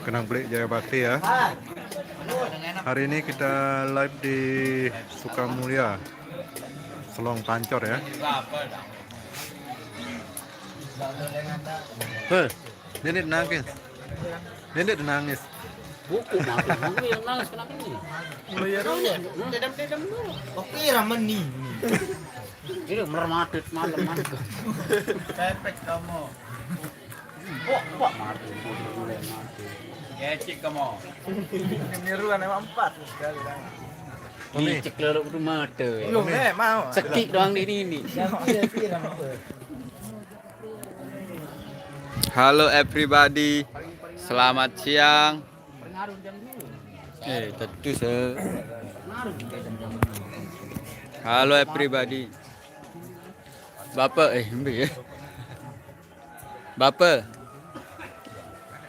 Kenang Beli Jaya Bakti ya. Hari ini kita live di Sukamulya, Selong Pancor ya. Nenek nangis. Nenek nangis. Buku mati yang nangis kenapa ini? Dedam dulu. Oke, ramen nih. Ini mermatit malam. Pepek kamu. Pak mati. Ngecik kamu. Keniruan emang 4 sekali. Dicek leluk rumah tuh. Belum mau. Sekik doang di ini. Halo everybody, selamat siang. Tentu Halo everybody. Bapak, ya. Bapak,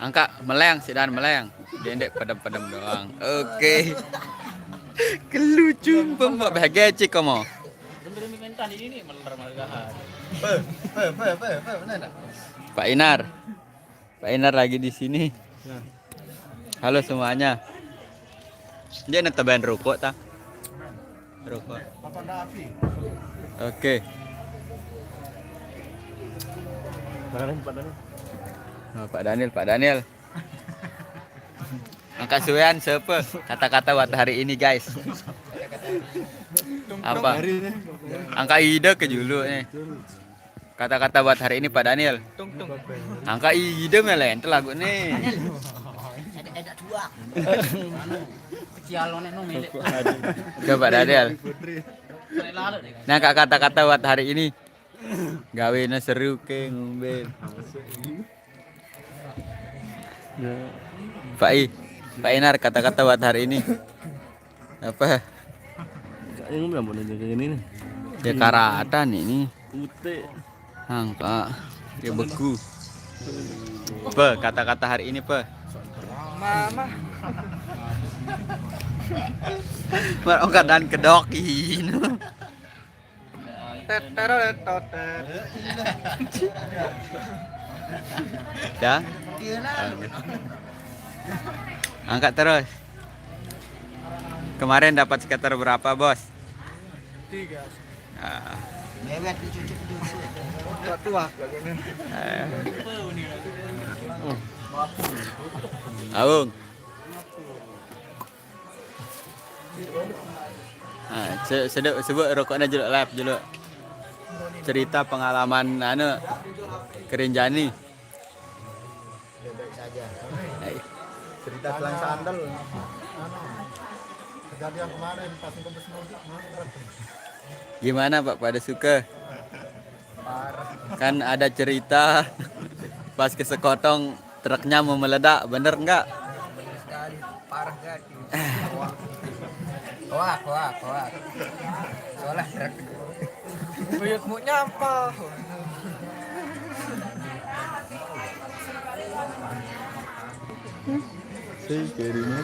angkat meleng, sidan meleng. Dendek padam-padam doang. Oke. Kelucu pembak bahagia cik kamu. Pak Inar. Pak Inar lagi di sini. Halo semuanya. Dia netaban rokok tak? Rokok. Oke. Oh, Pak Daniel. Angkat suyan siapa? Kata-kata buat hari ini guys. Apa? Angka ide ke dulu nih. Kata-kata buat hari ini Pak Daniel. Angka ide melen itu lagu nih. Ada dua. Cialone no milik. Coba Daniel. Nah kata-kata buat hari ini. Gawena seru ke ngombe. Pak Inar kata-kata buat hari ini. Apa? Ini nggak mau nanya kayak gini nih. Ya karatan ini. Putih. Angka. Ya beku. Pe, kata-kata hari ini pe. Mama. Marong keadaan kedokin. Ya. Angkat terus. Kemarin dapat skater berapa, Bos? 3. Ah, Mewet dicucuk dulu. Tua lagi nih. Aung. Sebut rokoknya jeluk lab jeluk. Cerita pengalaman Kerinjani. Baik saja. Cerita selang sandal. Kejadian kemarin pas ngembes mudik. Gimana Pak pada suka? Kan ada cerita pas ke Sekotong truknya mau meledak, bener nggak? Sekali parah gak? Wah. Soalnya truk. Buyutmu nyampah. Kirinya.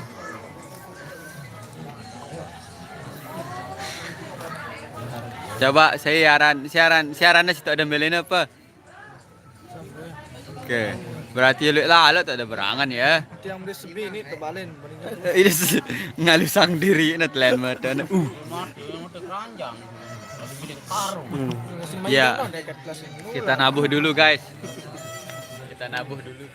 Coba siarannya situ ada melena apa? Oke, berarti lu lah tak ada berangan ya. Yang di sebi ini tebalin. Ini ngalusang diri net lain mata. Mati yang udah keranjang. Lagi gede karung. Ya. Kita nabuh dulu guys. Kita nabuh dulu.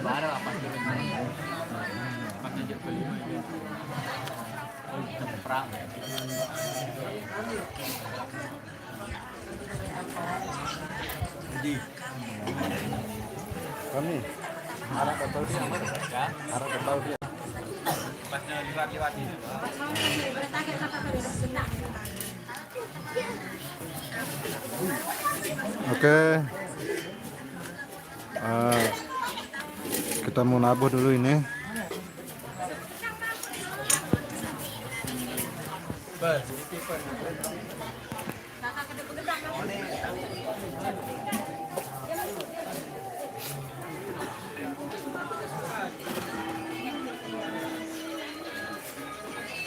Baru apa sih? Perang. Kami. Arah ke tahu dia. Arah ke tahu dia. Pasnya liwat-liwat ini. Oke. Kita mau nabuh dulu ini.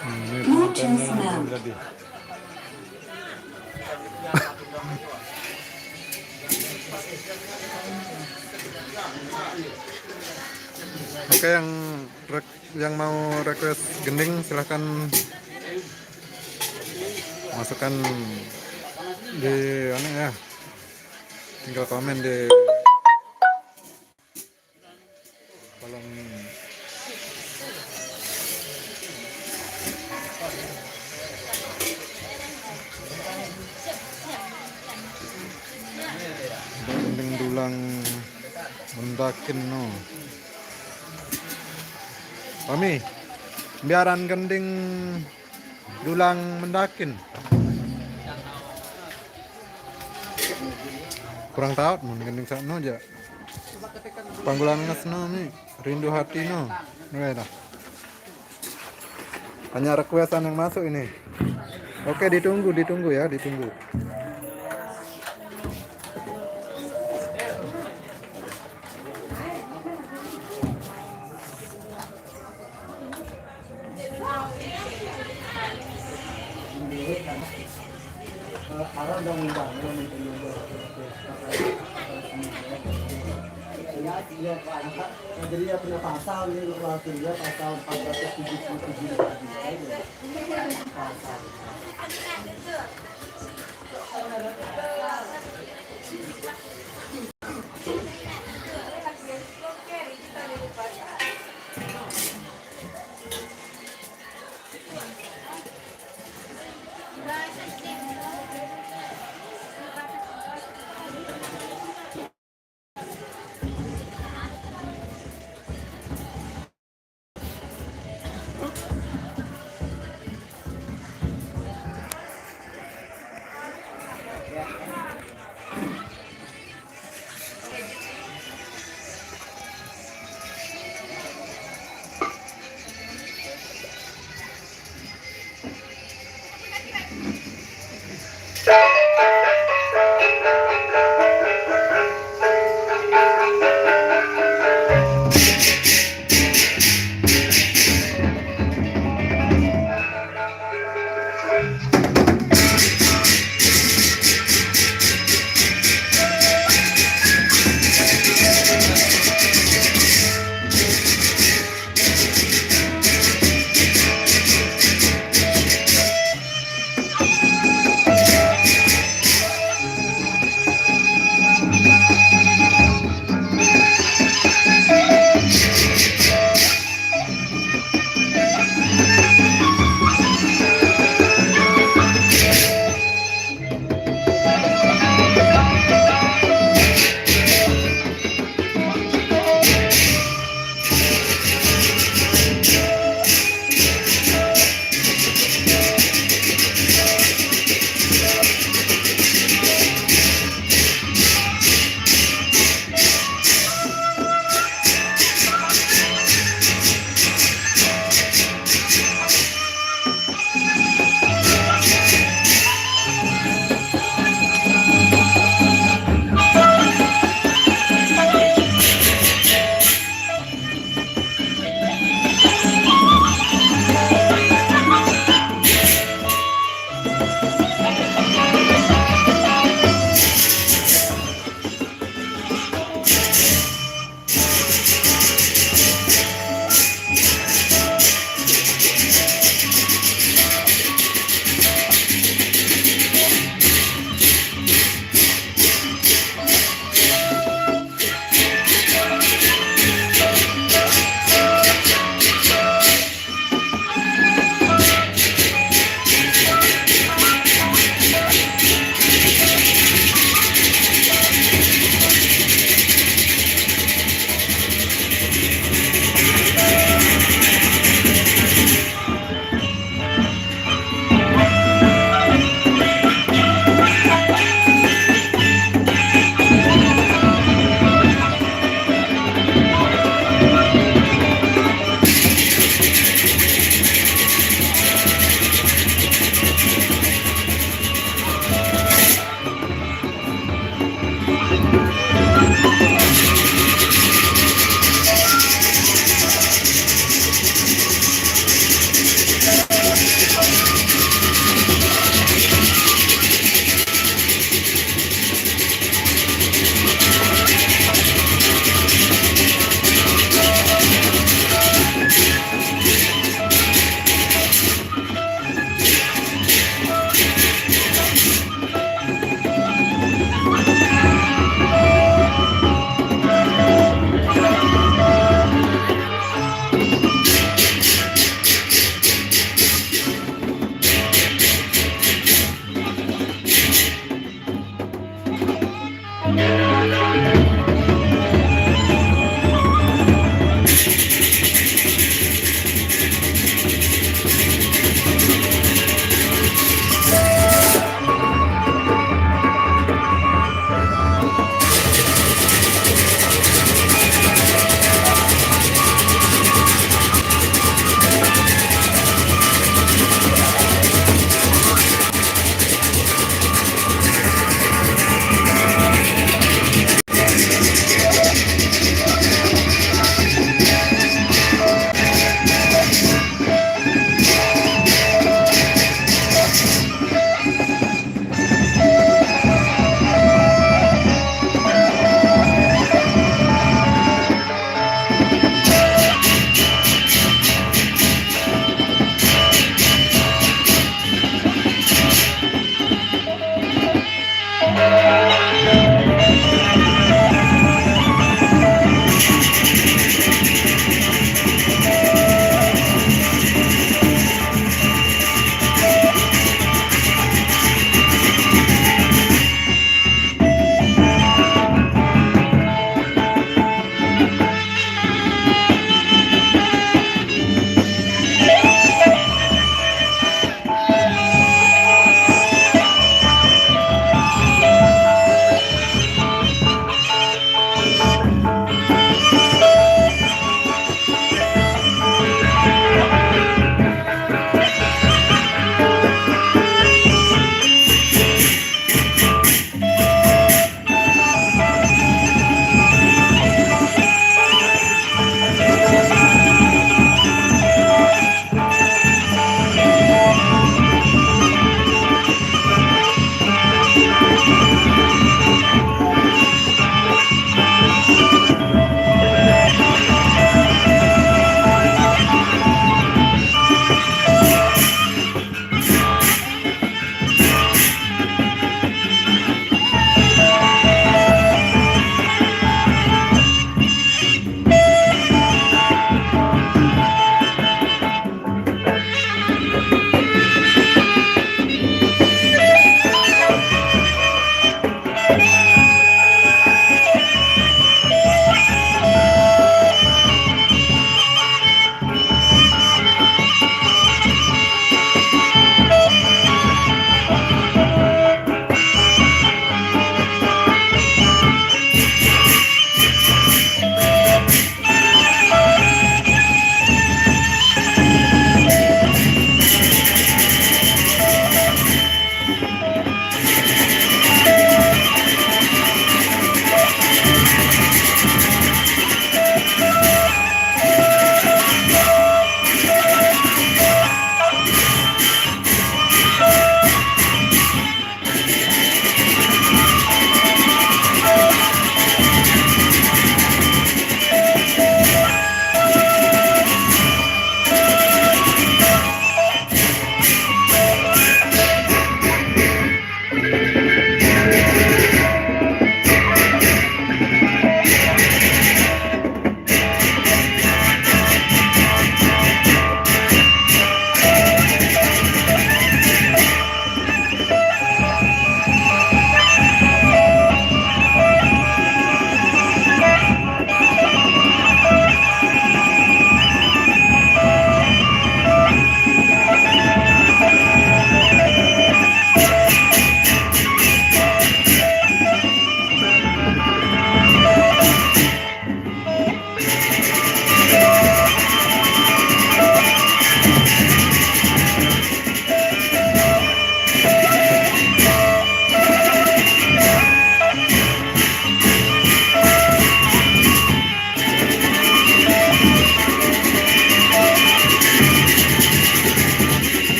Ini penontonnya belum jadi. Oke, yang mau request gending silahkan masukkan di ya, tinggal komen di kolom gending dulang mendakin no. Kami biaran gending dulang mendakin kurang tahu mun gending sakno aja panggulan ngesno nih rindu hati no dah hanya requestan yang masuk ini. Oke, ditunggu ya, ditunggu. Jadi dia punya pasal ini dia pasal 477.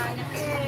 banyak